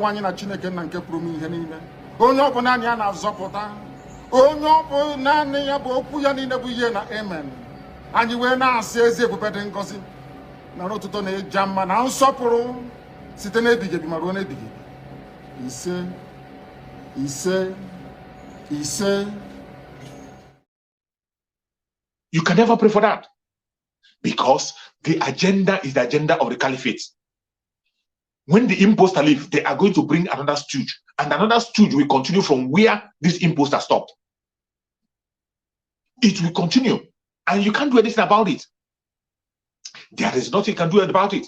wanye na Chineke na nke pụrụ m ihe niile. Onye ọ bụ naanị ya na-azọpụta. Onye ọ bụ naanị ya bụ okwu ya niile bụ ihe na amen. Anyị wee na-asị ezi ebube dị ngọzi na n'ụtụtụ na-eja mma na nsọpụrụ site n'ebighị ebi ma ruo n'ebighị ebi. Ise, ise, ise. You can never pray for that because the agenda is the agenda of the caliphate. When the imposter leave, they are going to bring another stooge, and another stooge will continue from where this imposter stopped. It will continue, and you can't do anything about it. There is nothing you can do about it.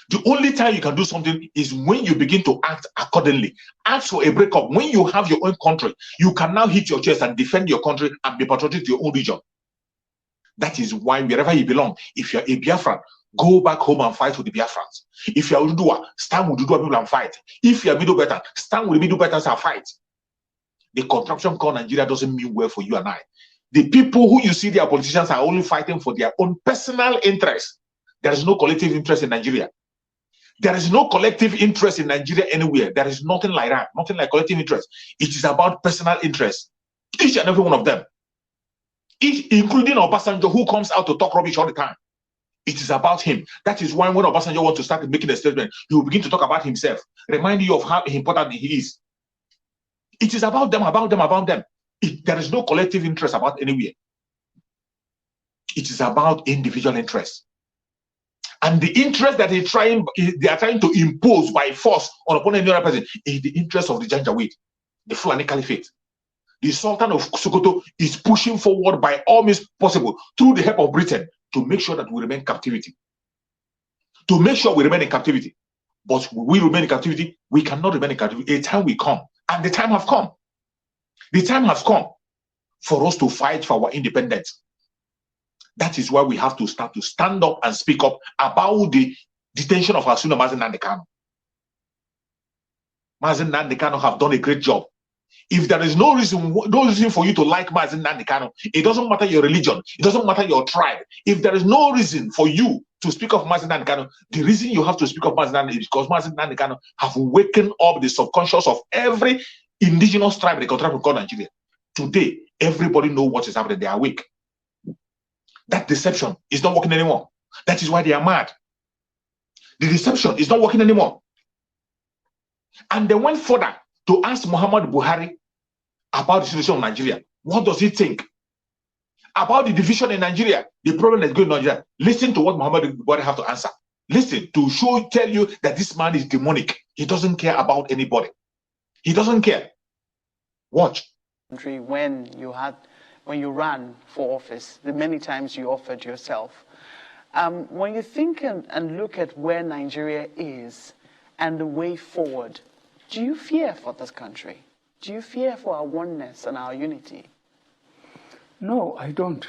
The only time you can do something is when you begin to act accordingly. Ask for a breakup. When you have your own country, you can now hit your chest and defend your country and be patriotic to your own region. That is why wherever you belong, if you're a Biafran, go back home and fight with the Biafrans. If you're Ududua, stand with Ududua people and fight. If you're Middle Belt, stand with the Middle Belters and fight. The contraption called Nigeria doesn't mean well for you and I. The people who you see, their politicians, are only fighting for their own personal interest. There is no collective interest in Nigeria. There is no collective interest in Nigeria anywhere. There is nothing like that. Nothing like collective interest. It is about personal interest. Each and every one of them. Each, including Obasanjo, who comes out to talk rubbish all the time. It is about him. That is why when Obasanjo wants to start making a statement, he will begin to talk about himself, remind you of how important he is. It is about them, about them, about them. There is no collective interest about anywhere. It is about individual interest. And the interest that they are trying to impose by force upon any other person is the interest of the Janjaweed, the Fulani Caliphate. The Sultan of Sokoto is pushing forward by all means possible through the help of Britain to make sure that we remain in captivity. To make sure we remain in captivity. But we remain in captivity, we cannot remain in captivity. A time will come, and the time has come. The time has come for us to fight for our independence. That is why we have to start to stand up and speak up about the detention of our student Mazen Nnamdi Kanu. Mazen Nnamdi Kanu have done a great job. If there is no reason for you to like Mazen Nnamdi Kanu, it doesn't matter your religion, it doesn't matter your tribe. If there is no reason for you to speak of Mazen Nnamdi Kanu, the reason you have to speak of Mazen Nnamdi is because Mazen Nnamdi Kanu have wakened up the subconscious of every indigenous tribe in the country called Nigeria. Today, everybody knows what is happening. They are awake. That deception is not working anymore. That is why they are mad. The deception is not working anymore. And they went further to ask Mohammadu Buhari about the situation of Nigeria. What does he think about the division in Nigeria, the problem that's going on in Nigeria? Listen to what Mohammadu Buhari have to answer. Listen to tell you that this man is demonic. He doesn't care about anybody. He doesn't care. Watch. When you ran for office, the many times you offered yourself, when you think and look at where Nigeria is and the way forward, do you fear for this country? Do you fear for our oneness and our unity? No, I don't.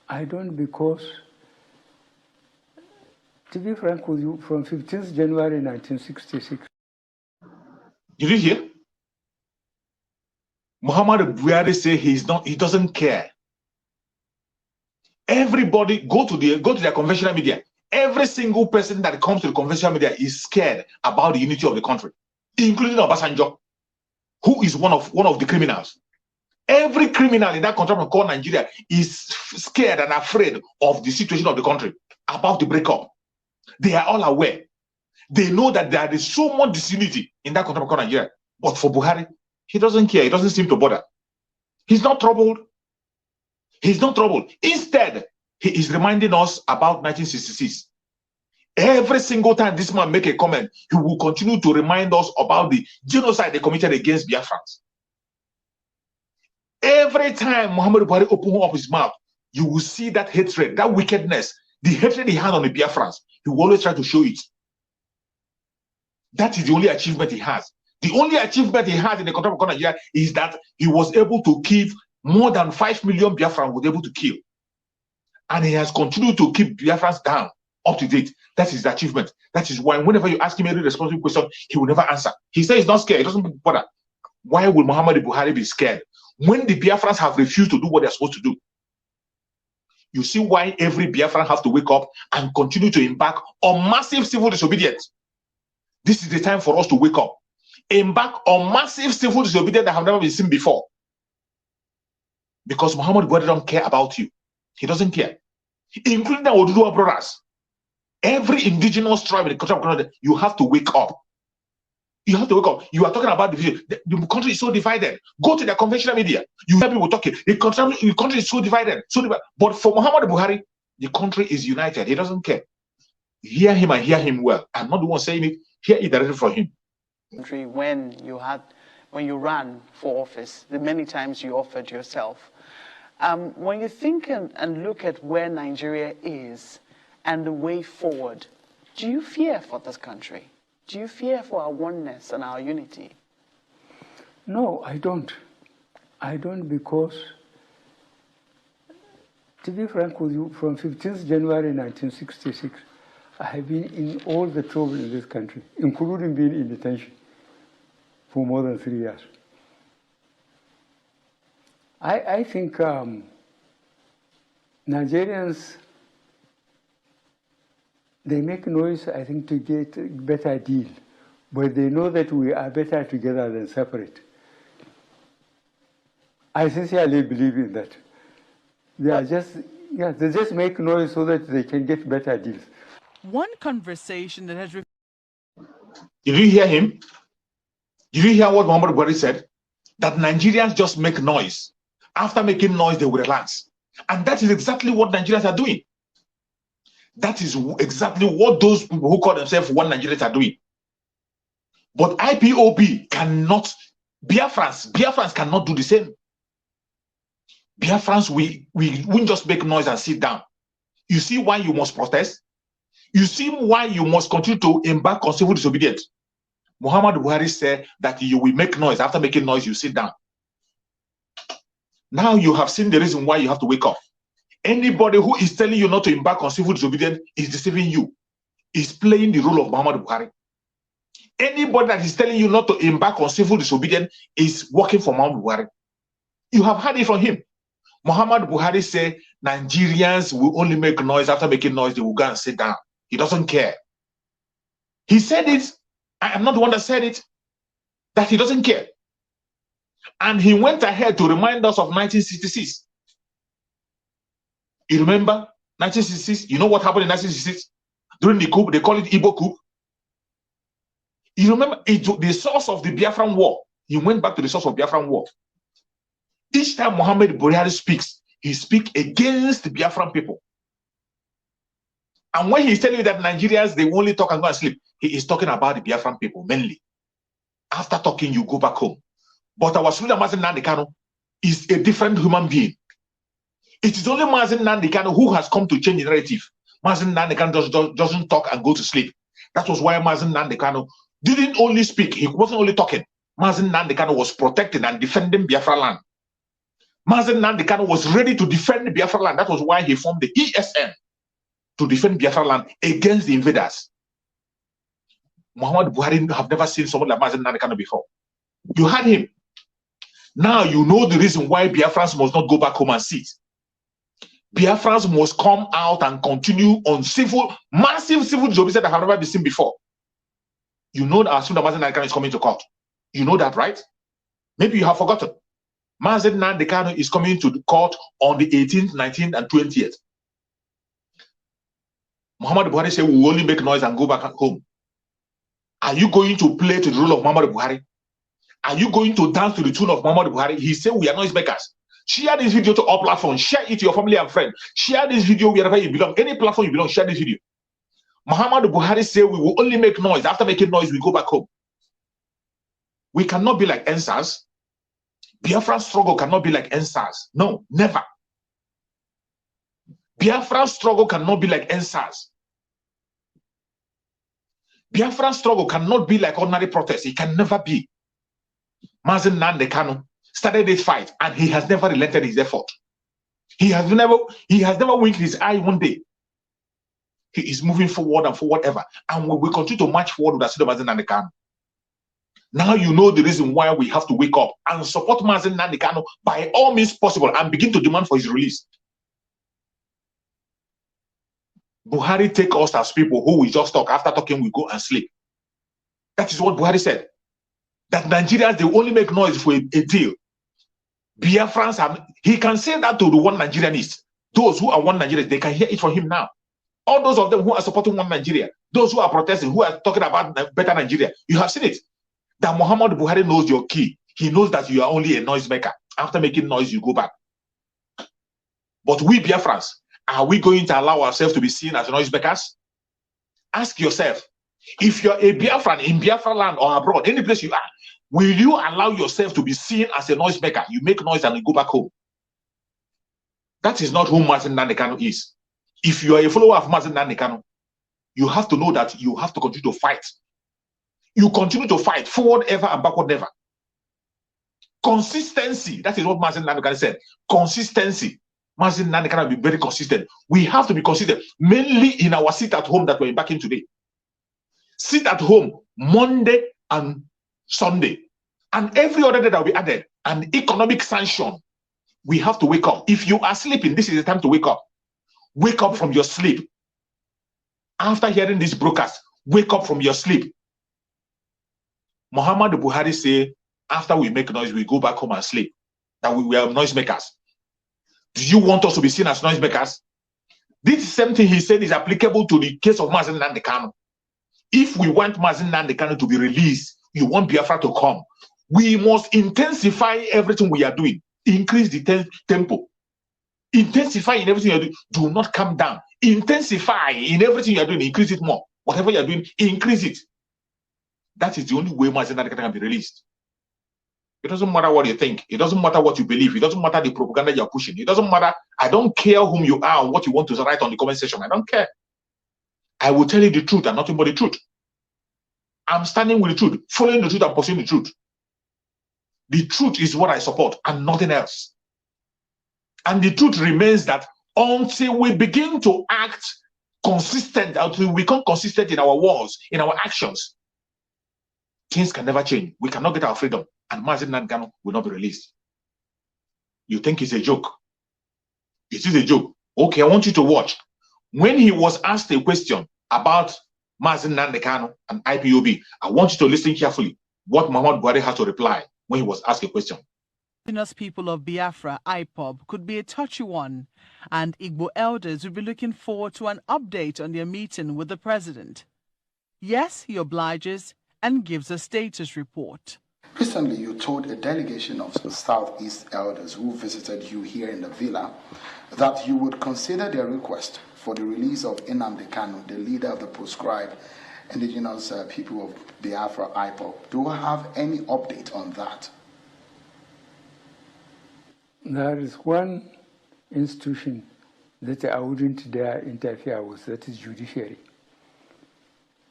I don't, because, to be frank with you, from 15th January 1966. Did you hear? Mohammadu Buhari say he doesn't care. Everybody go to their conventional media. Every single person that comes to the conventional media is scared about the unity of the country, including Obasanjo, who is one of the criminals. Every criminal in that country called Nigeria is scared and afraid of the situation of the country, about the breakup. They are all aware. They know that there is so much disunity in that country called Nigeria. But for Buhari, he doesn't care. He doesn't seem to bother. He's not troubled. He's not troubled. Instead, he is reminding us about 1966. Every single time this man make a comment, he will continue to remind us about the genocide they committed against Biafrans. Every time Mohammadu Buhari opens up his mouth, you will see that hatred, that wickedness, the hatred he had on the Biafrans. He will always try to show it. That is the only achievement he has. The only achievement he has in the country of Nigeria is that he was able to kill more than 5 million Biafrans, was able to kill. And he has continued to keep Biafrans down, up to date. That is the achievement. That is why whenever you ask him any responsible question, he will never answer. He says he's not scared. He doesn't bother. Why will Mohammadu Buhari be scared when the Biafrans have refused to do what they're supposed to do? You see why every Biafran has to wake up and continue to embark on massive civil disobedience. This is the time for us to wake up. embark on massive civil disobedience that have never been seen before. Because Muhammadu Buhari don't care about you. He doesn't care. Including the Oduduwa brothers. Every indigenous tribe in the country of Canada, you have to wake up. You have to wake up. You are talking about division. The country is so divided. Go to the conventional media. You hear people talking. The country is so divided. So divided. But for Muhammadu Buhari, the country is united. He doesn't care. Hear him and hear him well. I'm not the one saying it. Hear it directly from him. When you ran for office, the many times you offered yourself, when you think and look at where Nigeria is and the way forward, do you fear for this country? Do you fear for our oneness and our unity? No, I don't. I don't, because, to be frank with you, from 15th January 1966, I have been in all the trouble in this country, including being in detention for more than 3 years. I think Nigerians, they make noise, I think, to get a better deal. But they know that we are better together than separate. I sincerely believe in that. They just make noise so that they can get better deals. One conversation that has... Did you hear him? Did you hear what Muhammadu Buhari said? That Nigerians just make noise. After making noise, they will relax. And that is exactly what Nigerians are doing. That is exactly what those people who call themselves one Nigerians are doing. But IPOB cannot, Biafrans cannot do the same. Biafrans, we won't just make noise and sit down. You see why you must protest? You see why you must continue to embark on civil disobedience. Muhammadu Buhari said that you will make noise. After making noise, you sit down. Now you have seen the reason why you have to wake up. Anybody who is telling you not to embark on civil disobedience is deceiving you. Is playing the role of Muhammadu Buhari. Anybody that is telling you not to embark on civil disobedience is working for Muhammadu Buhari. You have heard it from him. Muhammadu Buhari said Nigerians will only make noise. After making noise, they will go and sit down. He doesn't care. He said it. I am not the one that said it. That he doesn't care. And he went ahead to remind us of 1966. You remember 1966? You know what happened in 1966? During the coup, they call it Igbo coup. You remember the source of the Biafran war. He went back to the source of Biafran war. Each time Muhammadu Buhari speaks, he speaks against the Biafran people. And when he's telling you that Nigerians, they only talk and go and sleep, he is talking about the Biafran people mainly. After talking, you go back home. But our Sula Mazen Nnamdi Kanu is a different human being. It is only Mazen Nnamdi Kanu who has come to change the narrative. Mazen Nnamdi Kanu doesn't talk and go to sleep. That was why Mazen Nnamdi Kanu didn't only speak. He wasn't only talking. Mazen Nnamdi Kanu was protecting and defending Biafra land. Mazen Nnamdi Kanu was ready to defend Biafra land. That was why he formed the ESN to defend Biafra land against the invaders. Muhammadu Buhari have never seen someone like Mazen Nnamdi Kanu before. You had him. Now you know the reason why Biafrans must not go back home and sit. Biafrans must come out and continue on massive civil disobedience that have never been seen before. You know that as soon as Mazen Nnamdi Kanu is coming to court. You know that, right? Maybe you have forgotten. Mazen Nnamdi Kanu is coming to the court on the 18th, 19th, and 20th. Muhammadu Buhari said we will only make noise and go back home. Are you going to play to the role of Muhammadu Buhari? Are you going to dance to the tune of Muhammadu Buhari? He said we are noisemakers. Share this video to all platforms. Share it to your family and friends. Share this video wherever you belong. Any platform you belong, share this video. Muhammadu Buhari said we will only make noise. After making noise, we go back home. We cannot be like NSAS. Biafran struggle cannot be like NSAS. No, never. Biafran struggle cannot be like NSAS. Biafran struggle cannot be like ordinary protest. It can never be. Mazen Nnamdi Kanu started this fight and he has never relented his effort. He has never winked his eye one day. He is moving forward and forward ever. And we will continue to march forward with Mazen Nnamdi Kanu. Now you know the reason why we have to wake up and support Mazen Nnamdi Kanu by all means possible and begin to demand for his release. Buhari take us as people who will just talk. After talking, we go and sleep. That is what Buhari said. that Nigerians, they only make noise for a deal. Biafrans, he can say that to the one Nigerianists. Those who are one Nigeria, they can hear it from him now. All those of them who are supporting one Nigeria, those who are protesting, who are talking about better Nigeria, you have seen it. That Mohammadu Buhari knows your key. He knows that you are only a noisemaker. After making noise, you go back. But we Biafrans, are we going to allow ourselves to be seen as noisemakers? Ask yourself, if you're a Biafran in Biafra land or abroad, any place you are, will you allow yourself to be seen as a noisemaker? You make noise and you go back home. That is not who Mazen Nandekano is. If you are a follower of Mazen Nandekano, you have to know that you have to continue to fight. You continue to fight, forward ever and backward never. Consistency, that is what Mazen Nandekano said. Consistency. Mazen Nandekano will be very consistent. We have to be consistent, mainly in our sit at home that we're embarking today. Sit at home Monday and Sunday, and every other day that will be added, an economic sanction. We have to wake up. If you are sleeping, this is the time to wake up. Wake up from your sleep. After hearing this broadcast, wake up from your sleep. Mohammadu Buhari say, after we make noise, we go back home and sleep. That we are noisemakers. Do you want us to be seen as noisemakers? This same thing he said is applicable to the case of Mazen Nandekano. If we want Mazen Nandekano to be released, you want Biafra to come, we must intensify everything we are doing. Increase the tempo. Intensify in everything you're doing. Do not come down. Intensify in everything you're doing. Increase it more. Whatever you're doing, increase it. That is the only way Mazen Nandekano can be released. It doesn't matter what you think. It doesn't matter what you believe. It doesn't matter the propaganda you're pushing. It doesn't matter. I don't care whom you are and what you want to write on the comment section. I don't care. I will tell you the truth and nothing but the truth. I'm standing with the truth, following the truth and pursuing the truth. The truth is what I support and nothing else. And the truth remains that until we begin to act consistent, until we become consistent in our words, in our actions, things can never change. We cannot get our freedom, and Mazen Nandekano will not be released. You think it's a joke? It is a joke. Okay, I want you to watch. When he was asked a question about Mazen Nandekano and IPOB, I want you to listen carefully what Mohammadu Buhari has to reply when he was asked a question. Indigenous people of Biafra, IPOB, could be a touchy one, and Igbo elders will be looking forward to an update on their meeting with the president. Yes, he obliges and gives a status report. Recently, you told a delegation of the Southeast elders who visited you here in the villa that you would consider their request for the release of Nnamdi Kanu, the leader of the proscribed indigenous people of Biafra, IPOB. Do you have any update on that? There is one institution that I wouldn't dare interfere with, that is judiciary.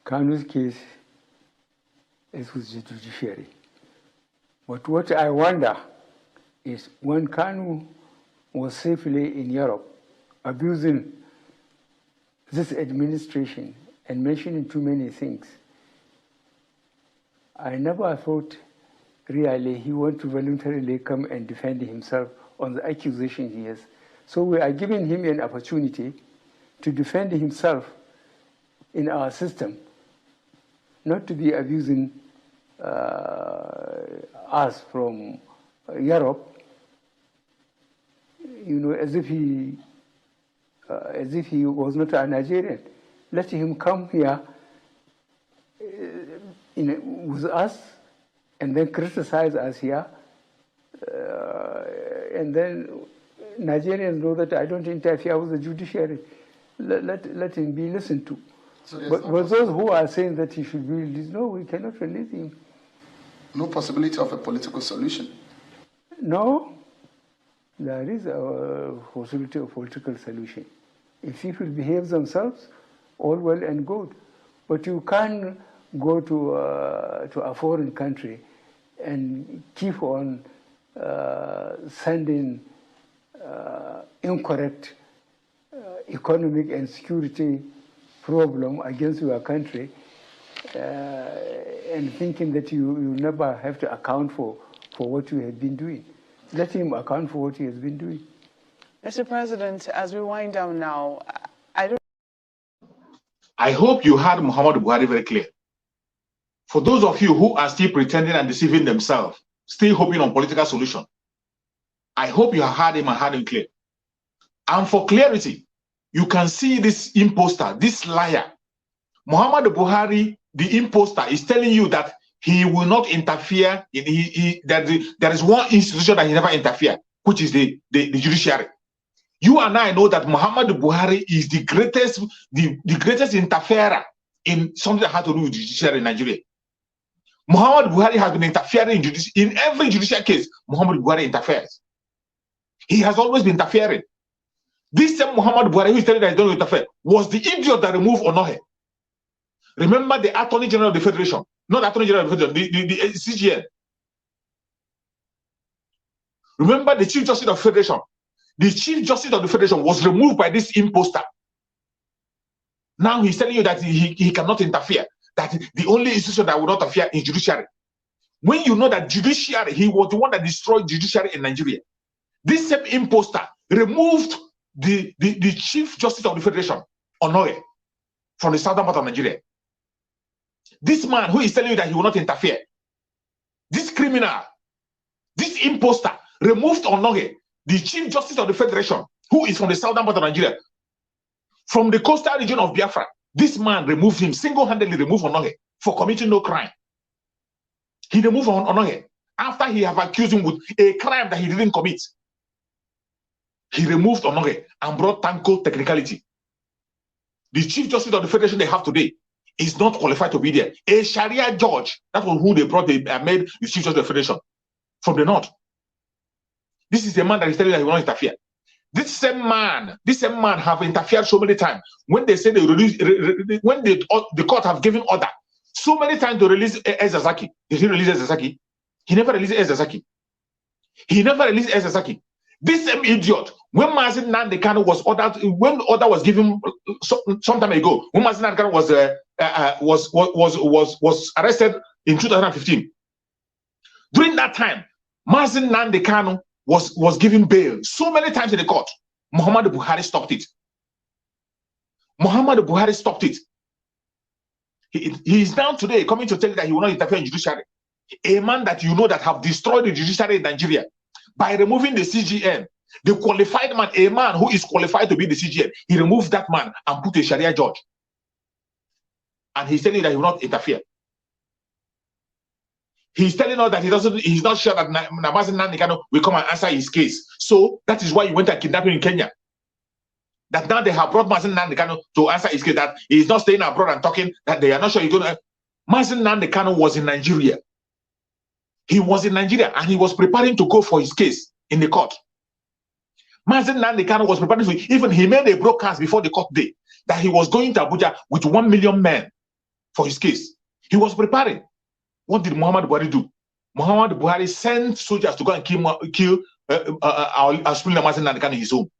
Kanu's case is with the judiciary. But what I wonder is when Kanu was safely in Europe, abusing this administration and mentioning too many things, I never thought really he want to voluntarily come and defend himself on the accusation he has. So we are giving him an opportunity to defend himself in our system, not to be abusing us from Europe, you know, as if he was not a Nigerian. Let him come here with us and then criticize us here, and then Nigerians know that I don't interfere with the judiciary. Let him be listened to. So but those who are saying that he should be released, no, we cannot release him. No possibility of a political solution? No, there is a possibility of political solution. If people behave themselves, all well and good. But you can't go to a foreign country and keep on sending incorrect economic and security problem against your country and thinking that you never have to account for what you have been doing. Let him account for what he has been doing. Mr. President, as we wind down now, I hope you heard Mohammadu Buhari very clear. For those of you who are still pretending and deceiving themselves, still hoping on political solution, I hope you have heard him and heard him clear. And for clarity, you can see this imposter, this liar, Mohammadu Buhari, the imposter, is telling you that he will not interfere in there is one institution that he never interfere, which is the judiciary. You and I know that Mohammadu Buhari is the greatest interferer in something that has to do with the judiciary in Nigeria. Mohammadu Buhari has been interfering in every judicial case. Mohammadu Buhari interferes. He has always been interfering. This same Mohammadu Buhari, who is telling that he don't interfere, was the idiot that removed Onohe. Remember the Attorney General of the Federation, not the Attorney General of the Federation, the CGN. Remember the Chief Justice of the Federation. The Chief Justice of the Federation was removed by this imposter. Now he's telling you that he cannot interfere, that the only institution that will not interfere is judiciary. When you know that judiciary, he was the one that destroyed judiciary in Nigeria. This same imposter removed the Chief Justice of the Federation, Onoye, from the southern part of Nigeria. This man who is telling you that he will not interfere, this criminal, this imposter, removed Onoye, the Chief Justice of the Federation, who is from the southern part of Nigeria, from the coastal region of Biafra. This man removed him, single-handedly removed Onoye for committing no crime. He removed Onoye after he have accused him with a crime that he didn't commit. He removed Onoye and brought Tanko technicality. The Chief Justice of the Federation they have today is not qualified to be there. A Sharia judge, that was who they brought, they made the Chief Justice of the Federation from the north. This is a man that is telling that he will not interfere. This same man have interfered so many times. When they say they release, when the court have given order, so many times to release Ezazaki. Did he release Ezazaki? He never released Ezazaki. He never released Ezazaki. This same idiot, when Mazin Nnamdi Kanu was ordered, when order was given some time ago, when Mazin Nnamdi Kanu was arrested in 2015. During that time, Mazin Nnamdi Kanu was given bail so many times in the court. Mohammadu Buhari stopped it. Mohammadu Buhari stopped it. He is now today coming to tell you that he will not interfere in judiciary. A man that you know that have destroyed the judiciary in Nigeria by removing the CGN, the qualified man, a man who is qualified to be the CGN, he removed that man and put a Sharia judge. And he's telling you that he will not interfere. He's telling us that he's not sure that Mazin Nnamdi Kanu will come and answer his case. So that is why he went and kidnapped him in Kenya. That now they have brought Mazin Nnamdi Kanu to answer his case, that he's not staying abroad and talking, that they are not sure he's going to. Mazin Nnamdi Kanu was in Nigeria. He was in Nigeria and he was preparing to go for his case in the court. Mazin Nnamdi Kanu was preparing for it. Even he made a broadcast before the court day that he was going to Abuja with 1 million men for his case. He was preparing. What did Mohammadu Buhari do? Mohammadu Buhari sent soldiers to go and kill our spiritual Mazin Nnamdi Kanu in his home.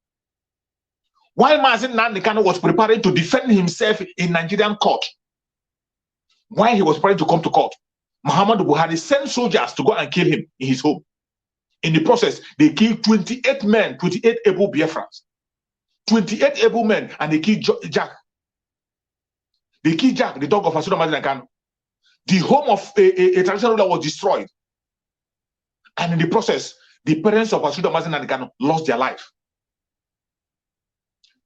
While Mazin Nnamdi Kanu was preparing to defend himself in Nigerian court, while he was preparing to come to court, Mohammadu Buhari sent soldiers to go and kill him in his home. In the process, they killed 28 men, 28 able Biafrans. 28 able men, and they killed Jack. They killed Jack, the dog of Asorock Mazin Kanu. The home of a traditional ruler was destroyed. And in the process, the parents of Asorock Mazin Kanu lost their life.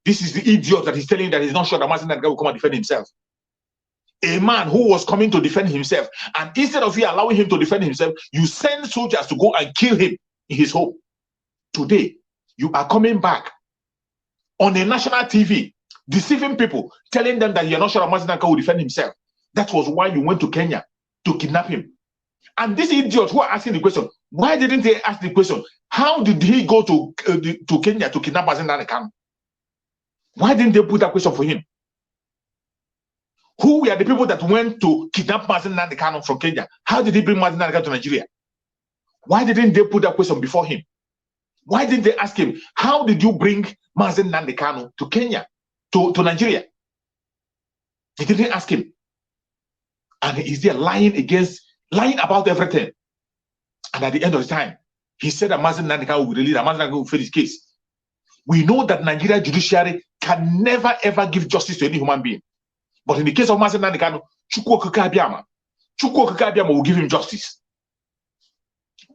This is the idiot that is telling you that he's not sure that Mazin Kanu will come and defend himself. A man who was coming to defend himself, and instead of you allowing him to defend himself, you send soldiers to go and kill him in his home. Today, you are coming back on a national TV, deceiving people, telling them that you're not sure that Mazin Kanu will defend himself. That was why you went to Kenya to kidnap him. And these idiots who are asking the question, why didn't they ask the question, how did he go to Kenya to kidnap Mazin Kanu? Why didn't they put that question for him? Who were the people that went to kidnap Mazin Kanu from Kenya? How did he bring Mazin Kanu to Nigeria? Why didn't they put that question before him? Why didn't they ask him, how did you bring Mazin Kanu to Kenya, to Nigeria? They didn't ask him. And he's there lying about everything. And at the end of the time, he said that Mazin Kanu will release, that Mazin Kanu will finish his case. We know that Nigeria judiciary can never ever give justice to any human being. But in the case of Mazin Kanu, Chukwu Okike Abiyama, Chukwu Okike Abiama will give him justice.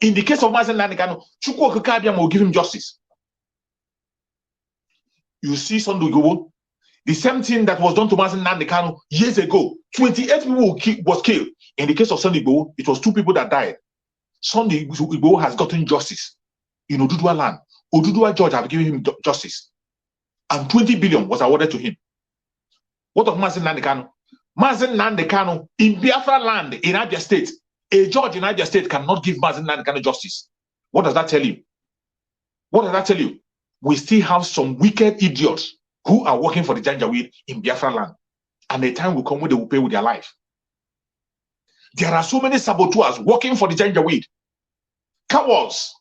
In the case of Mazi Nnamdi Kanu, Chukwu Okike Abiama will give him justice. You see Sunday Igboho, the same thing that was done to Mazi Nnamdi Kanu years ago. 28 people was killed. In the case of Sunday Igboho, it was 2 people that died. Sunday Igboho has gotten justice in Oduduwa land. Oduduwa judge have given him justice. And 20 billion was awarded to him. What of Mazi Nnamdi Kanu? Mazi Nnamdi Kanu in Biafra land in Abia State, a judge in Abia State cannot give Mazi Nnamdi Kanu justice. What does that tell you? What does that tell you? We still have some wicked idiots who are working for the Janjaweed in Biafra land. And the time will come when they will pay with their life. There are so many saboteurs working for the Janjaweed. Cowards.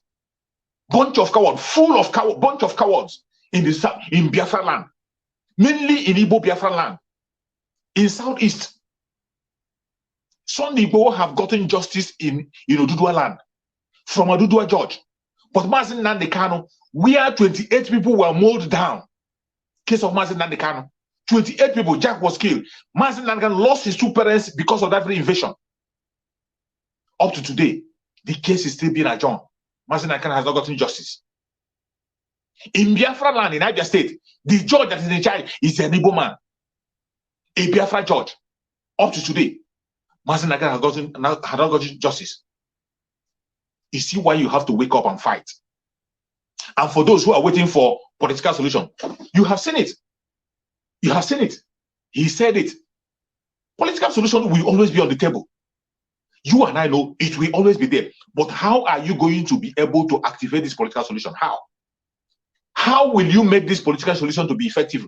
Bunch of cowards. Full of cowards. Bunch of cowards in Biafra land. Mainly in Igbo Biafra land. In Southeast. Some Igbo have gotten justice in Oduduwa land. From Oduduwa judge. But Mazi Nnamdi Kanu, where 28 people were mowed down. Case of Mazi Nnamdi Kanu. 28 people, Jack was killed. Mazi Nnamdi Kanu lost his 2 parents because of that very invasion. Up to today, the case is still being adjourned. Mazi Nnamdi Kanu has not gotten justice. In Biafra land, in Abia State, the judge that is in charge is an Igbo man. A Biafra judge. Up to today, Mazi Nnamdi Kanu has not gotten justice. You see why you have to wake up and fight. And for those who are waiting for political solution, you have seen it. You have seen it. He said it. Political solution will always be on the table. You and I know it will always be there. But how are you going to be able to activate this political solution? How? How will you make this political solution to be effective?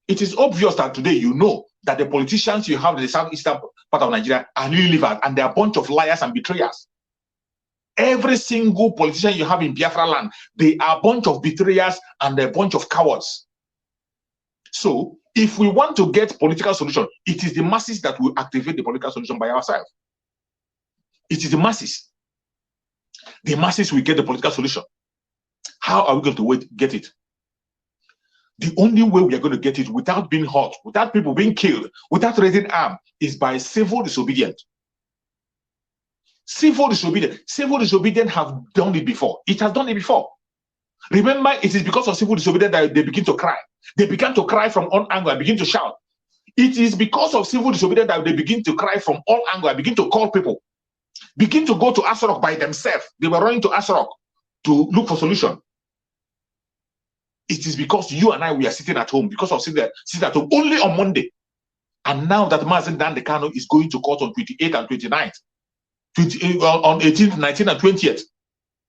It is obvious that today you know that the politicians you have in the southeastern part of Nigeria are Unilever, and they are a bunch of liars and betrayers. Every single politician you have in Biafra land, they are a bunch of betrayers and a bunch of cowards. So, if we want to get political solution, it is the masses that will activate the political solution by ourselves. It is the masses. The masses will get the political solution. How are we going to get it? The only way we are going to get it without being hurt, without people being killed, without raising arms, is by civil disobedience. Civil disobedience. Civil disobedience have done it before. It has done it before. Remember, it is because of civil disobedience that they begin to cry. They began to cry from all angles and begin to shout. It is because of civil disobedience that they begin to cry from all angles and begin to call people. Begin to go to Asorock by themselves. They were running to Asorock to look for solution. It is because you and I, we are sitting at home, because of sitting at home only on Monday. And now that Mazi Nnamdi Kanu is going to court on 28th and 29th, on 18th, 19th, and 20th,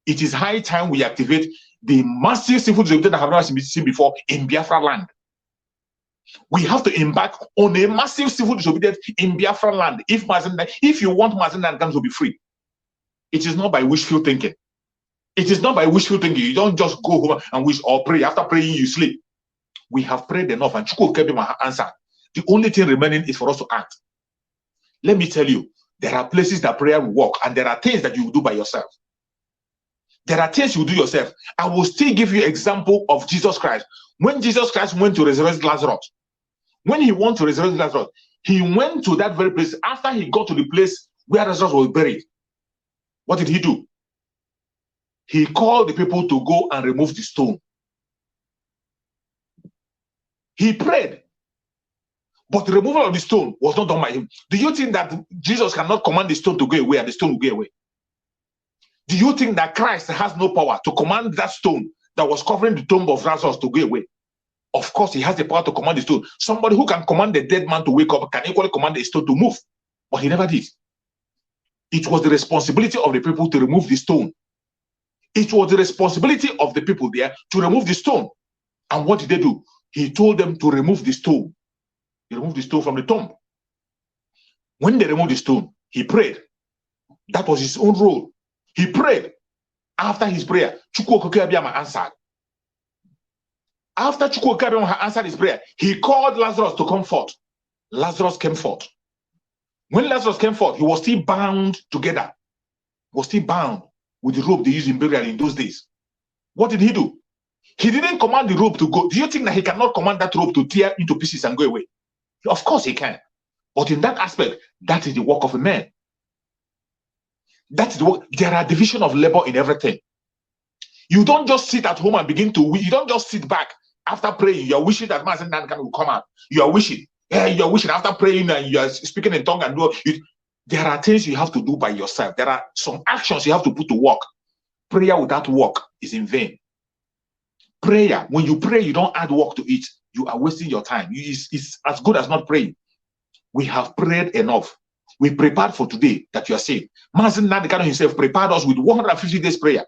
it is high time we activate the massive civil disobedience that have never been seen before in Biafra land. We have to embark on a massive civil disobedience in Biafra land if you want Mazi Nnamdi Kanu to be free. It is not by wishful thinking. It is not by wishful thinking. You don't just go home and wish or pray. After praying, you sleep. We have prayed enough, and Chukwu Okike answered. The only thing remaining is for us to act. Let me tell you, there are places that prayer will work, and there are things that you will do by yourself. There are things you do yourself. I will still give you an example of Jesus Christ. When Jesus Christ went to resurrect Lazarus, when he went to resurrect Lazarus, he went to that very place. After he got to the place where Lazarus was buried, what did he do? He called the people to go and remove the stone. He prayed, but the removal of the stone was not done by him. Do you think that Jesus cannot command the stone to go away and the stone will go away? Do you think that Christ has no power to command that stone that was covering the tomb of Lazarus to go away? Of course, he has the power to command the stone. Somebody who can command the dead man to wake up can equally command the stone to move. But he never did. It was the responsibility of the people to remove the stone. It was the responsibility of the people there to remove the stone. And what did they do? He told them to remove the stone. He removed the stone from the tomb. When they removed the stone, he prayed. That was his own role. He prayed. After his prayer, Chukwu Okike Abiama answered. After Chukwu Okike Abiama answered his prayer, he called Lazarus to come forth. Lazarus came forth. When Lazarus came forth, he was still bound together. He was still bound with the rope they used in burial in those days. What did he do? He didn't command the rope to go. Do you think that he cannot command that rope to tear into pieces and go away? Of course he can. But in that aspect, that is the work of a man. That's the work. There are division of labor in everything. You don't just sit at home and begin to wish. You don't just sit back after praying. You are wishing that Mazen Nankan will come out. You are wishing. Yeah, you are wishing after praying and you are speaking in tongue and do it. There are things you have to do by yourself. There are some actions you have to put to work. Prayer without work is in vain. Prayer, when you pray, you don't add work to it. You are wasting your time. It's as good as not praying. We have prayed enough. We prepared for today that you are saved. Mazen Nankan himself prepared us with 150 days prayer.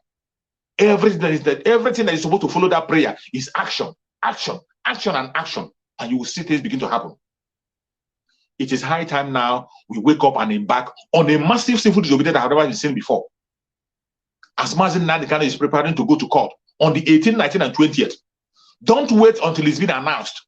Everything that is supposed to follow that prayer is action, action, action, and action. And you will see things begin to happen. It is high time now we wake up and embark on a massive civil disobedience that have never been seen before. As Mazen Nankan is preparing to go to court on the 18th, 19th, and 20th. Don't wait until it's been announced.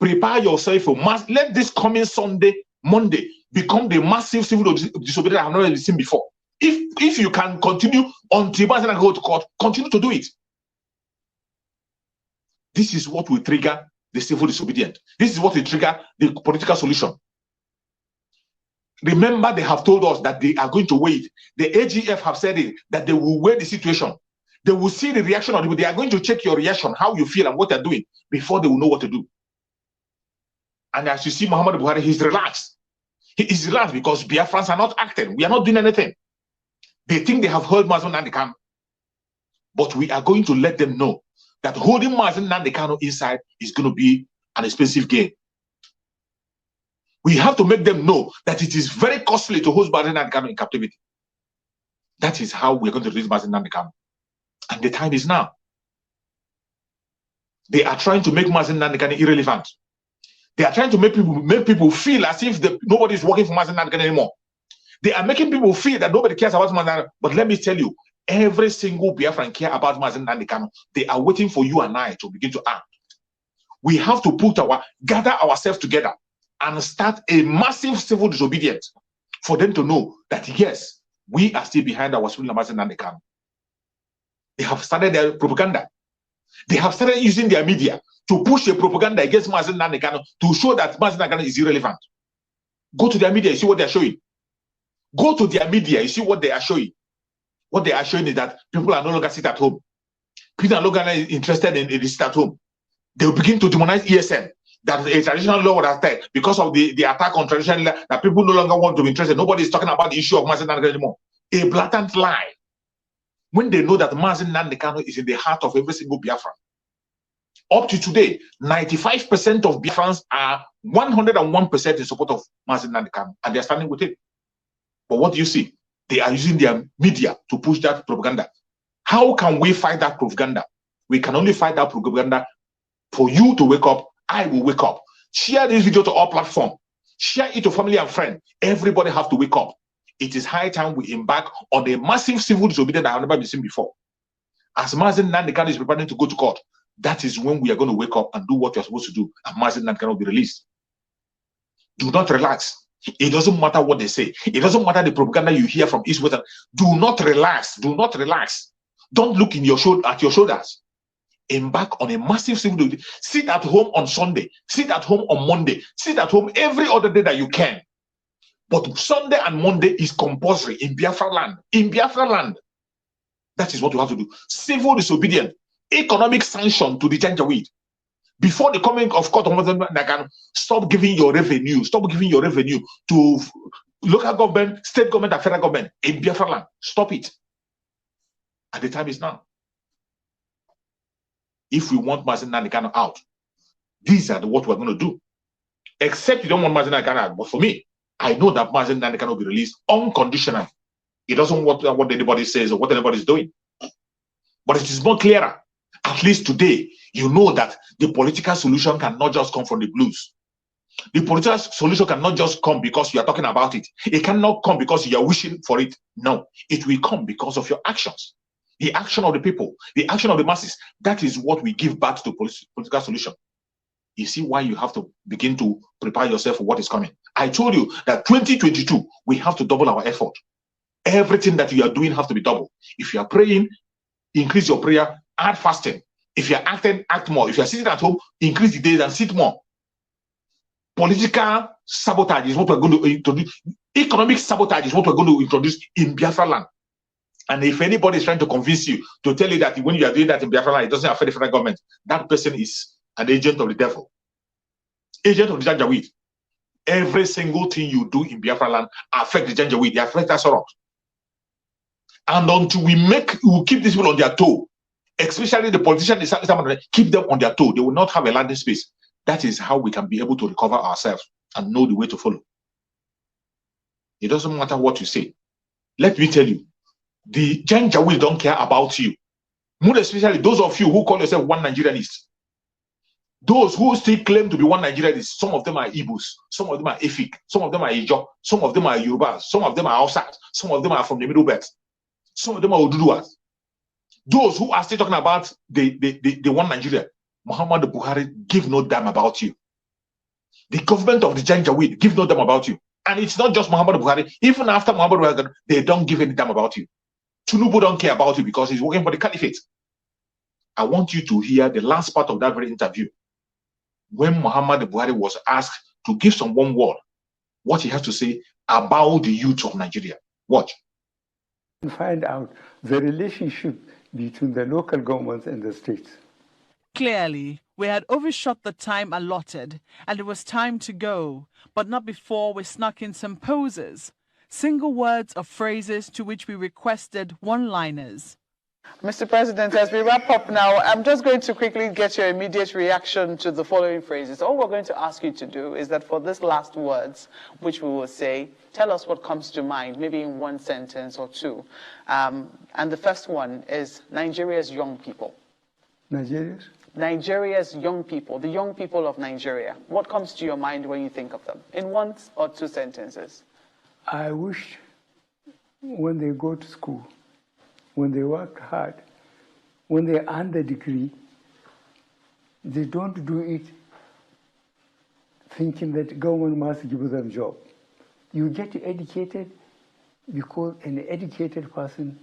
Prepare yourself for mass. Let this coming Sunday, Monday, become the massive civil disobedience that have never been seen before. If you can continue until Mazen Nankan go to court, continue to do it. This is what will trigger the civil disobedience. This is what will trigger the political solution. Remember, they have told us that they are going to wait. The AGF have said it, that they will weigh the situation. They will see the reaction of the people. They are going to check your reaction, how you feel and what they're doing before they will know what to do. And as you see, Mohammadu Buhari, he's relaxed. He is relaxed because Biafrans are not acting. We are not doing anything. They think they have held Mazen Nankan. But we are going to let them know that holding Mazen Nankan inside is going to be an expensive game. We have to make them know that it is very costly to hold Mazen Nankan in captivity. That is how we're going to release Mazen Nankan. And the time is now. They are trying to make Mazen Nankan irrelevant. They are trying to make people feel as if nobody is working for Mazen Nankan anymore. They are making people feel that nobody cares about Mazen Nankan. But let me tell you, every single Biafran care about Mazen Nankan. They are waiting for you and I to begin to act. We have to gather ourselves together and start a massive civil disobedience for them to know that yes, we are still behind our Swing Mazen Nankan. They have started their propaganda. They have started using their media to push a propaganda against Mazen Nankan to show that Mazen Nankan is irrelevant. Go to their media, you see what they're showing. Go to their media, you see what they are showing. What they are showing is that people are no longer sit at home. People are no longer interested in the sit at home. They will begin to demonize ESN. That a traditional law would attack because of the attack on traditional law, that people no longer want to be interested. Nobody is talking about the issue of Mazen Nankan anymore. A blatant lie. When they know that Mazen Nankan is in the heart of every single Biafran. Up to today, 95% of Biafrans are 101% in support of Mazen Nankan, and they're standing with it. But what do you see? They are using their media to push that propaganda. How can we fight that propaganda? We can only fight that propaganda for you to wake up. I will wake up. Share this video to all platforms. Share it to family and friends. Everybody have to wake up. It is high time we embark on a massive civil disobedience that have never been seen before. As Mazen Nankan is preparing to go to court, that is when we are going to wake up and do what you're supposed to do, and Mazen Nankan will be released. Do not relax. It doesn't matter what they say. It doesn't matter the propaganda you hear from East West. Do not relax. Do not relax. Don't look at your shoulders. Embark on a massive civil disobedience. Sit at home on Sunday. Sit at home on Monday. Sit at home every other day that you can. But Sunday and Monday is compulsory in Biafra land. In Biafra land. That is what you have to do. Civil disobedience. Economic sanction to the Janjaweed. Before the coming of court, stop giving your revenue. Stop giving your revenue to local government, state government, and federal government in Biafra land. Stop it. And the time is now. If we want Mazen Nankan out, these are what we're going to do. Except you don't want Mazen Nankan out. But for me, I know that Mazen Nankan will be released unconditionally. It doesn't want what anybody says or what anybody is doing. But it is more clearer. At least today, you know that the political solution cannot just come from the blues. The political solution cannot just come because you are talking about it. It cannot come because you are wishing for it. No, it will come because of your actions. The action of the people, the action of the masses. That is what we give back to the political solution. You see why you have to begin to prepare yourself for what is coming. I told you that 2022, we have to double our effort. Everything that you are doing has to be double. If you are praying, increase your prayer, add fasting. If you are acting, act more. If you are sitting at home, increase the days and sit more. Political sabotage is what we're going to introduce. Economic sabotage is what we're going to introduce in Biafra land. And if anybody is trying to convince you to tell you that when you are doing that in Biafra land, it doesn't affect the federal government, that person is an agent of the devil. Agent of the Janjaweed. Every single thing you do in Biafra land affects the Janjaweed. They affect Asorock. And until we keep these people on their toe, especially the politicians, keep them on their toe, they will not have a landing space. That is how we can be able to recover ourselves and know the way to follow. It doesn't matter what you say. Let me tell you, the Janjaweed don't care about you. More especially those of you who call yourself one Nigerianists. Those who still claim to be one Nigerianists, some of them are Igbos, some of them are Efik, some of them are Ijo, some of them are Yorubas, some of them are outside, some of them are from the Middle Belt, some of them are Oduduwas. Those who are still talking about the one Nigeria, Mohammadu Buhari give no damn about you. The government of the Janjaweed give no damn about you. And it's not just Mohammadu Buhari. Even after Mohammadu Buhari, they don't give any damn about you. Tinubu don't care about you because he's working for the caliphate. I want you to hear the last part of that very interview. When Mohammadu Buhari was asked to give some one word, what he has to say about the youth of Nigeria. Watch. Find out the relationship between the local governments and the states. Clearly, we had overshot the time allotted, and it was time to go, but not before we snuck in some poses, single words or phrases to which we requested one-liners. Mr. President, as we wrap up now, I'm just going to quickly get your immediate reaction to the following phrases. All we're going to ask you to do is that for these last words, which we will say, tell us what comes to mind, maybe in one sentence or two. And the first one is Nigeria's young people. Nigeria's? Nigeria's young people, the young people of Nigeria. What comes to your mind when you think of them? In one or two sentences. I wish when they go to school, when they work hard, when they earn the degree, they don't do it thinking that government must give them a job. You get educated because an educated person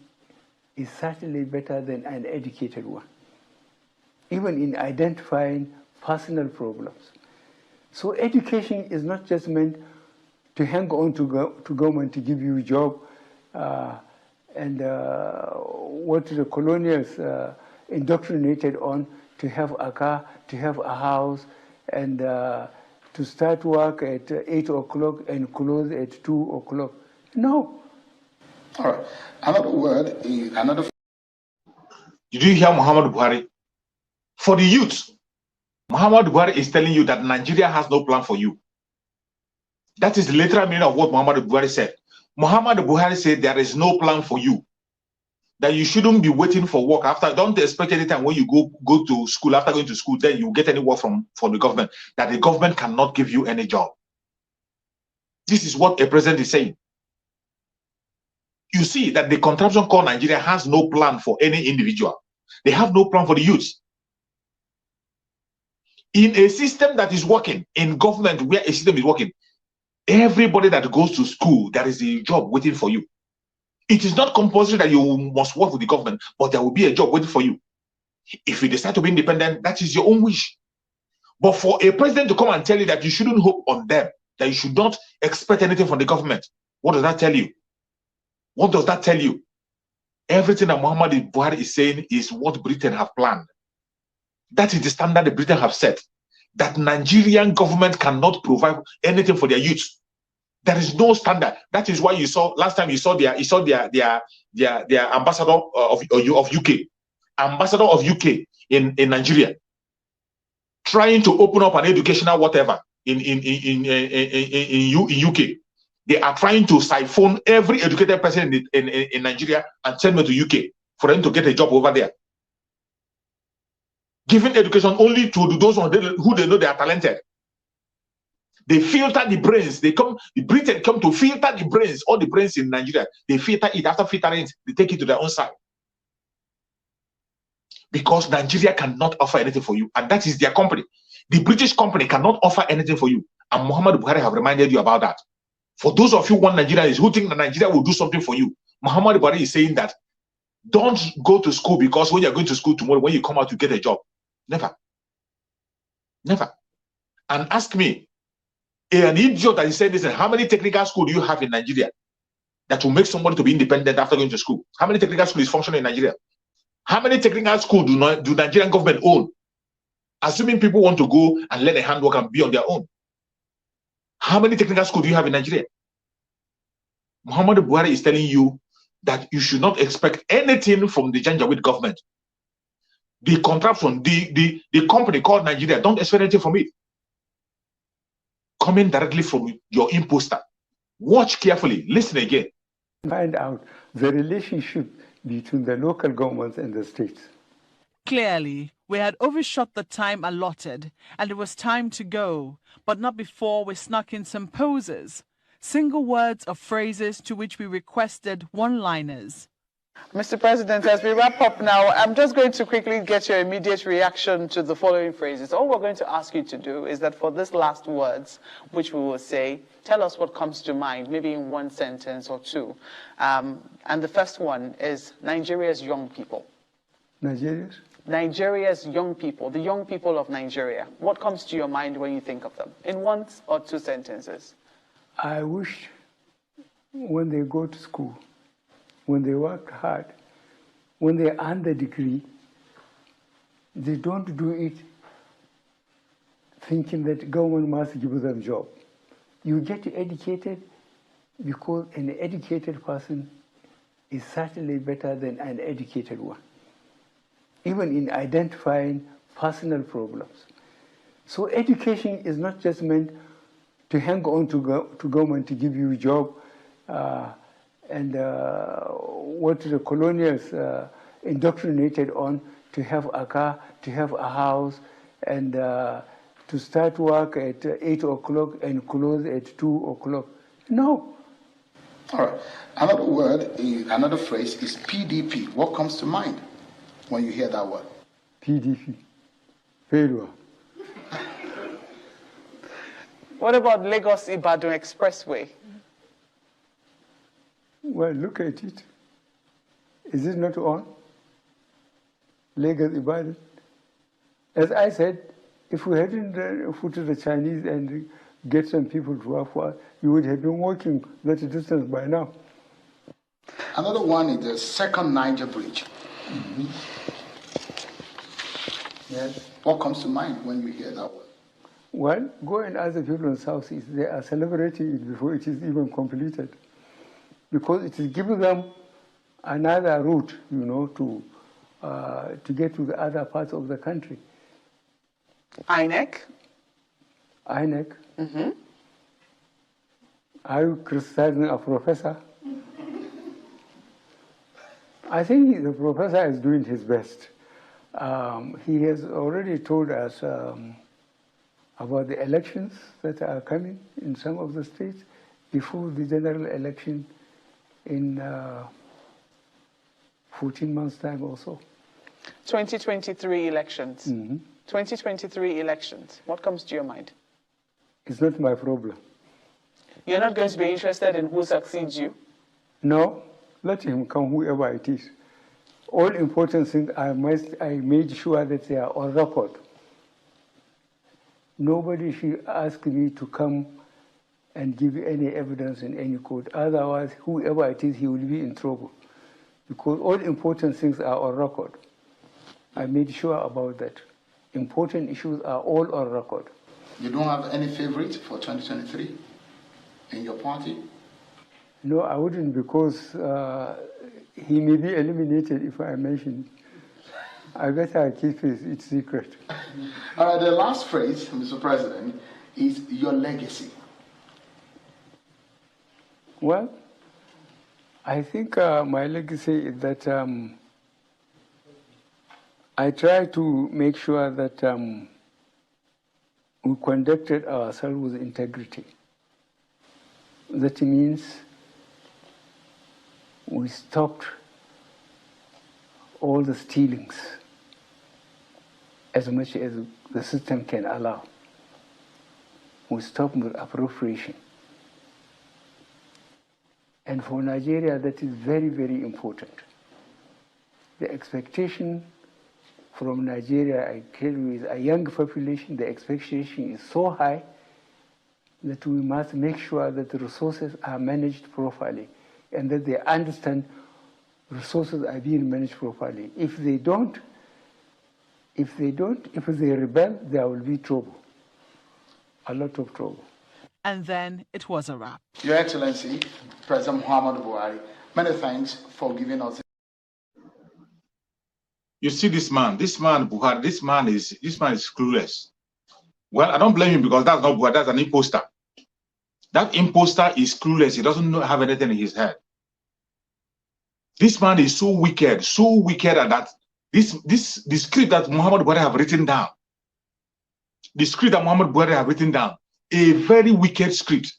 is certainly better than an educated one, even in identifying personal problems. So education is not just meant to hang on to government to give you a job, and what the colonials indoctrinated on, to have a car, to have a house, and to start work at 8 o'clock and close at 2 o'clock. No. All right. Another word is another. Did you hear Mohammadu Buhari? For the youth, Mohammadu Buhari is telling you that Nigeria has no plan for you. That is the literal meaning of what Mohammadu Buhari said. Mohammadu Buhari said there is no plan for you. That you shouldn't be waiting for work after. Don't expect any time when you go to school, after going to school, then you get any work from the government. That the government cannot give you any job. This is what a president is saying. You see that the contraption called Nigeria has no plan for any individual. They have no plan for the youth. In a system that is working, in government where a system is working, everybody that goes to school, there is a job waiting for you. It is not compulsory that you must work with the government, but there will be a job waiting for you. If you decide to be independent, that is your own wish. But for a president to come and tell you that you shouldn't hope on them, that you should not expect anything from the government, what does that tell you? What does that tell you? Everything that Mohammadu Buhari is saying is what Britain have planned. That is the standard that Britain have set. That Nigerian government cannot provide anything for their youth. There is no standard. That is why you saw last time you saw their ambassador of UK, ambassador of UK in Nigeria, trying to open up an educational whatever in UK. They are trying to siphon every educated person in Nigeria and send them to UK for them to get a job over there. Giving education only to those who they know they are talented. They filter the brains. Britain come to filter the brains, all the brains in Nigeria. They filter it. After filtering it, they take it to their own side. Because Nigeria cannot offer anything for you. And that is their company. The British company cannot offer anything for you. And Mohammadu Buhari have reminded you about that. For those of you one Nigerians who think that Nigeria will do something for you, Mohammadu Buhari is saying that don't go to school because when you're going to school tomorrow, when you come out, you get a job. Never. Never. And ask me, An idiot that is saying this, how many technical schools do you have in Nigeria that will make somebody to be independent after going to school? How many technical schools is functioning in Nigeria? How many technical schools do Nigerian government own? Assuming people want to go and learn a handwork and be on their own. How many technical schools do you have in Nigeria? Mohammadu Buhari is telling you that you should not expect anything from the Janjaweed government. The contraption, the company called Nigeria, don't expect anything from it. Coming directly from your imposter. Watch carefully, listen again. Find out the relationship between the local governments and the states. Clearly, we had overshot the time allotted, and it was time to go, but not before we snuck in some posers, single words or phrases to which we requested one-liners. Mr. President, as we wrap up now, I'm just going to quickly get your immediate reaction to the following phrases. All we're going to ask you to do is that for these last words, which we will say, tell us what comes to mind, maybe in one sentence or two. And the first one is Nigeria's young people. Nigeria's? Nigeria's young people, the young people of Nigeria. What comes to your mind when you think of them? In one or two sentences. I wish when they go to school, when they work hard, when they earn the degree, they don't do it thinking that government must give them a job. You get educated because an educated person is certainly better than an educated one, even in identifying personal problems. So education is not just meant to hang on to government to give you a job, and what the colonials indoctrinated on, to have a car, to have a house, and to start work at 8 o'clock and close at 2 o'clock. No. All right. Another word, another phrase is PDP. What comes to mind when you hear that word? PDP. Failure. What about Lagos-Ibadan Expressway? Well, look at it. Is it not on? Lagos-Ibadan. As I said, if we hadn't put to the Chinese and get some people to work for us, you would have been walking that distance by now. Another one is the second Niger Bridge. Mm-hmm. Yes. What comes to mind when you hear that word? Well, go and ask the people in Southeast. They are celebrating it before it is even completed, because it is giving them another route, you know, to get to the other parts of the country. INEC? INEC? Mm-hmm. Are you criticizing a professor? I think the professor is doing his best. He has already told us about the elections that are coming in some of the states before the general election in 14 months' time or so. 2023 elections. Mm-hmm. 2023 elections. What comes to your mind? It's not my problem. You're not going to be interested in who succeeds you? No, let him come, whoever it is. All important things, I made sure that they are on record. Nobody should ask me to come and give any evidence in any court. Otherwise, whoever it is, he will be in trouble. Because all important things are on record. I made sure about that. Important issues are all on record. You don't have any favorite for 2023 in your party? No, I wouldn't, because he may be eliminated if I mention it. I better keep it secret. All right, the last phrase, Mr. President, is your legacy. Well, I think my legacy is that I try to make sure that we conducted ourselves with integrity. That means we stopped all the stealings as much as the system can allow. We stopped with appropriation. And for Nigeria, that is very, very important. The expectation from Nigeria, I tell you, is a young population. The expectation is so high that we must make sure that the resources are managed properly and that they understand resources are being managed properly. If they rebel, there will be trouble, a lot of trouble. And then it was a wrap. Your Excellency, President Mohammadu Buhari, many thanks for giving us. You see this man Buhari, this man is clueless. Well, I don't blame him because that's not Buhari, that's an imposter. That imposter is clueless. He doesn't have anything in his head. This man is so wicked that the script that Mohammadu Buhari have written down, a very wicked script.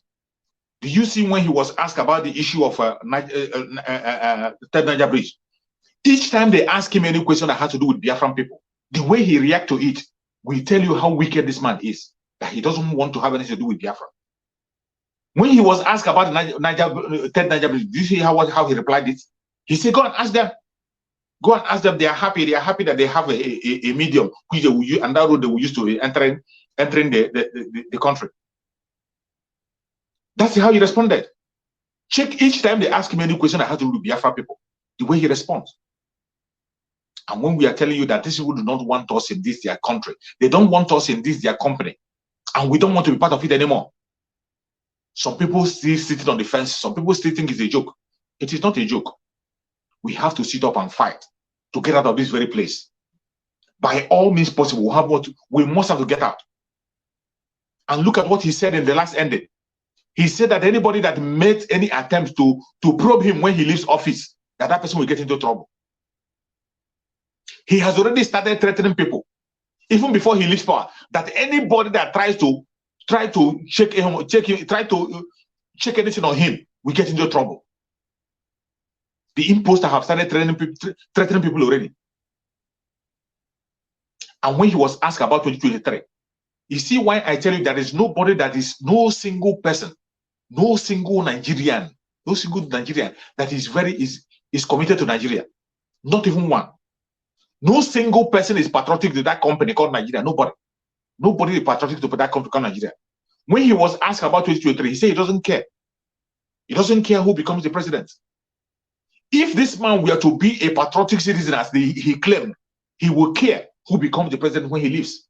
Do you see when he was asked about the issue of Third Niger Bridge? Each time they ask him any question that has to do with Biafran people, the way he reacts to it will tell you how wicked this man is, that he doesn't want to have anything to do with Biafra. When he was asked about Third Niger Bridge, do you see how he replied it? He said, go and ask them. Go and ask them. They are happy. They are happy that they have a medium which they will use, and that road they will use to entering the country. That's how he responded. Check each time they ask him any question that has to do with Biafra people, the way he responds. And when we are telling you that these people do not want us in this their country, they don't want us in this their company, and we don't want to be part of it anymore. Some people still sitting on the fence. Some people still think it's a joke. It is not a joke. We have to sit up and fight to get out of this very place. By all means possible, we must have to get out. And look at what he said in the last ending. He said that anybody that made any attempt to probe him when he leaves office, that person will get into trouble. He has already started threatening people, even before he leaves power, that anybody that tries to check anything on him will get into trouble. The imposter have started threatening people already. And when he was asked about 2023, you see why I tell you there is nobody, that is no single person, no single Nigerian that is committed to Nigeria. Not even one. No single person is patriotic to that company called Nigeria. Nobody is patriotic to that company called Nigeria. When he was asked about 2023, he said he doesn't care. He doesn't care who becomes the president. If this man were to be a patriotic citizen, as he claimed, he will care who becomes the president when he leaves.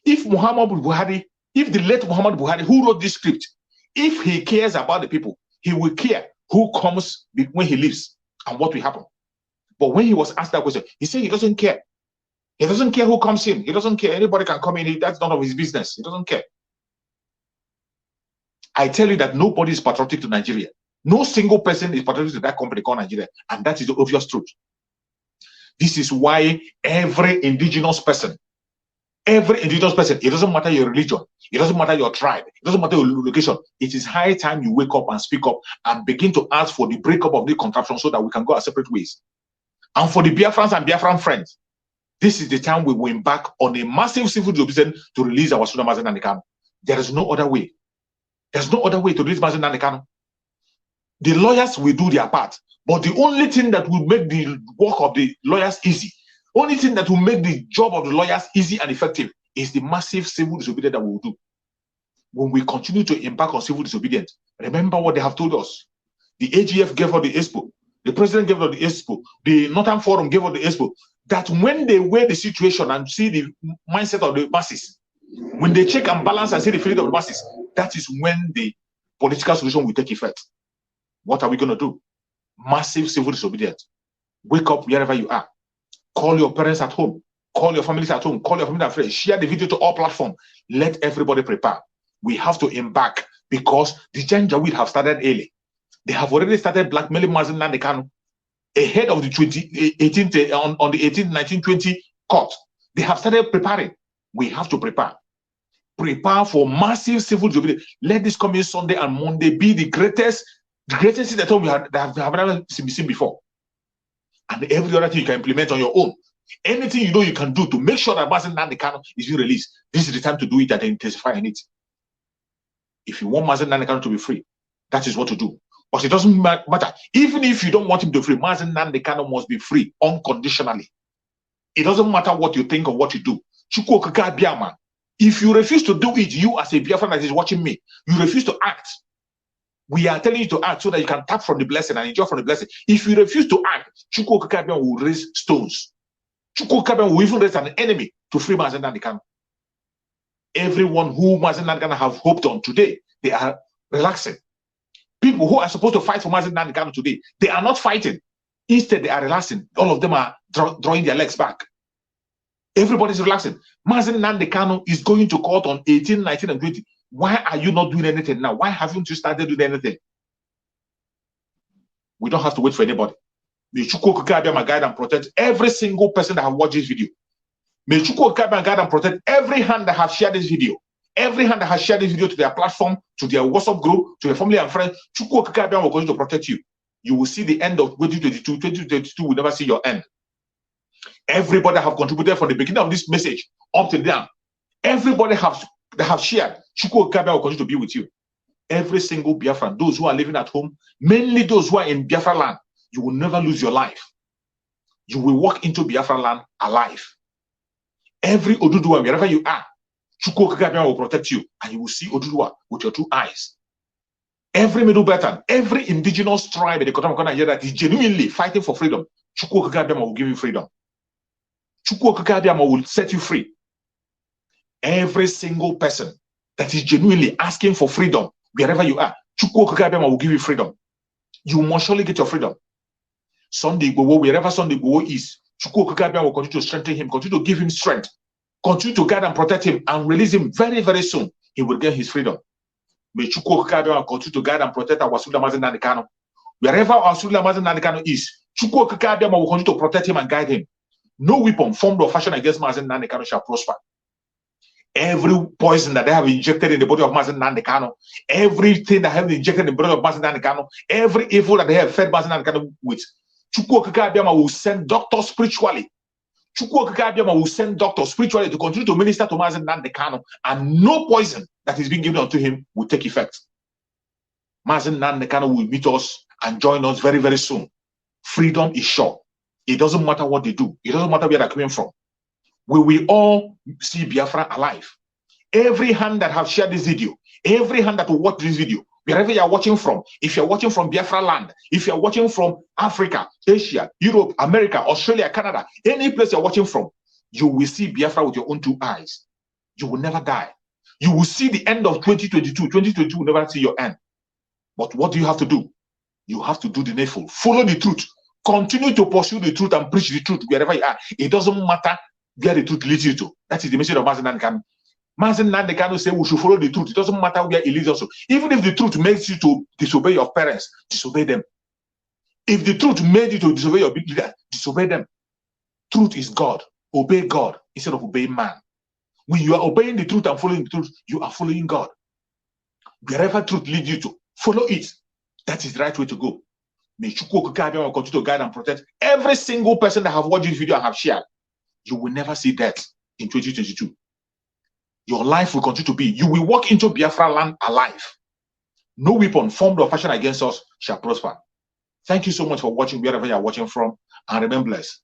If the late Mohammadu Buhari, who wrote this script, if he cares about the people, he will care who comes when he leaves and what will happen. But when he was asked that question, he said he doesn't care. He doesn't care who comes in. He doesn't care. Anybody can come in. That's none of his business. He doesn't care. I tell you that nobody is patriotic to Nigeria. No single person is patriotic to that company called Nigeria. And that is the obvious truth. This is why every indigenous person, it doesn't matter your religion, it doesn't matter your tribe, it doesn't matter your location, it is high time you wake up and speak up and begin to ask for the breakup of the contraption so that we can go our separate ways. And for the Biafrans and Biafran friends, this is the time we will embark on a massive civil disobedience to release our Sudan Mazen Nandekano. There is no other way. There's no other way to release Mazen Nandekano. The lawyers will do their part, but the only thing that will make the work of the lawyers easy, only thing that will make the job of the lawyers easy and effective is the massive civil disobedience that we will do. When we continue to embark on civil disobedience, remember what they have told us. The AGF gave us the expo, the president gave us the expo, the Northern Forum gave us the expo, that when they weigh the situation and see the mindset of the masses, when they check and balance and see the feeling of the masses, that is when the political solution will take effect. What are we going to do? Massive civil disobedience. Wake up wherever you are. Call your parents at home. Call your families at home. Call your family and friends. Share the video to all platforms. Let everybody prepare. We have to embark because the Janjaweed have started early. They have already started blackmailing Mazen Nandekano ahead of the 2018 on the 18th, 1920 court. They have started preparing. We have to prepare. Prepare for massive civil disobedience. Let this coming Sunday and Monday be the greatest thing that we have never seen before. And every other thing you can implement on your own. Anything you know you can do to make sure that Mazen Nandekano is being released. This is the time to do it and intensify in it. If you want Mazen Nandekano to be free, that is what to do. But it doesn't matter. Even if you don't want him to be free, Mazen Nandekano must be free unconditionally. It doesn't matter what you think or what you do. If you refuse to do it, you as a Biafran that is watching me, you refuse to act. We are telling you to act so that you can tap from the blessing and enjoy from the blessing. If you refuse to act, Chukwu Okike Abiama will raise stones. Chukwu Okike Abiama will even raise an enemy to free Mazen Nnamdi Kanu. Everyone who Mazen Nnamdi Kanu have hoped on today, they are relaxing. People who are supposed to fight for Mazen Nnamdi Kanu today, they are not fighting. Instead, they are relaxing. All of them are drawing their legs back. Everybody's relaxing. Mazen Nnamdi Kanu is going to court on 18, 19, and 20. Why are you not doing anything now? Why haven't you started doing anything? We don't have to wait for anybody. May Chukwu Okike Abiama guide and protect every single person that have watched this video. May Chukwu Okike Abiama guide and protect every hand that have shared this video. Every hand that has shared this video to their platform, to their WhatsApp group, to their family and friends. Chukwu Okike Abiama will continue to protect you. You will see the end of 2022. 2022 will never see your end. Everybody have contributed from the beginning of this message up to now. Everybody that have shared. Chukwu Okike Abiama will continue to be with you. Every single Biafran, those who are living at home, mainly those who are in Biafra land, you will never lose your life. You will walk into Biafra land alive. Every Oduduwa, wherever you are, Chukwu Okike Abiama will protect you, and you will see Oduduwa with your two eyes. Every Middle Belton, every indigenous tribe in the Kotamako Nigeria that is genuinely fighting for freedom, Chukwu Okike Abiama will give you freedom. Chukwu Okike Abiama will set you free. Every single person that is genuinely asking for freedom, wherever you are, Chukwu Okike Abiama will give you freedom. You must surely get your freedom. Sunday Igboho, wherever Sunday Igboho is, Chukwu Okike Abiama will continue to strengthen him, continue to give him strength, continue to guide and protect him, and release him very, very soon. He will get his freedom. May Chukwu Okike Abiama continue to guide and protect our Wasula Mazen Nnamdi Kanu. Wherever our Wasula Mazen Nnamdi Kanu is, Chukwu Okike Abiama will continue to protect him and guide him. No weapon formed or fashioned against Mazen Nnamdi Kanu shall prosper. Every poison that they have injected in the body of Mazen Nnamdi Kanu, everything that have been injected in the body of Mazen Nnamdi Kanu, every evil that they have fed Mazen Nnamdi Kanu with, Chukwu Okike Abiama will send doctors spiritually. Chukwu Okike Abiama will send doctors spiritually to continue to minister to Mazen Nnamdi Kanu, and no poison that is being given unto him will take effect. Mazen Nnamdi Kanu will meet us and join us very, very soon. Freedom is sure. It doesn't matter what they do. It doesn't matter where they're coming from. We will all see Biafra alive. Every hand that have shared this video, every hand that will watch this video, wherever you are watching from, if you're watching from Biafra land, if you're watching from Africa, Asia, Europe, America, Australia, Canada, any place you're watching from, you will see Biafra with your own two eyes. You will never die. You will see the end of 2022. 2022 will never see your end. But what do you have to do? You have to do the needful. Follow the truth. Continue to pursue the truth and preach the truth wherever you are. It doesn't matter where the truth leads you to. That is the message of Mazen Nnamdi Kanu. Mazen Nnamdi Kanu say we should follow the truth. It doesn't matter where it leads us to. Even if the truth makes you to disobey your parents, disobey them. If the truth made you to disobey your big leader, disobey them. Truth is God. Obey God instead of obeying man. When you are obeying the truth and following the truth, you are following God. Wherever truth leads you to, follow it. That is the right way to go. May Chukwu Okike Abiama continue to guide and protect every single person that have watched this video and have shared. You will never see death in 2022. Your life will continue to be. You will walk into Biafra land alive. No weapon formed or fashioned against us shall prosper. Thank you so much for watching wherever you are watching from, and remain blessed.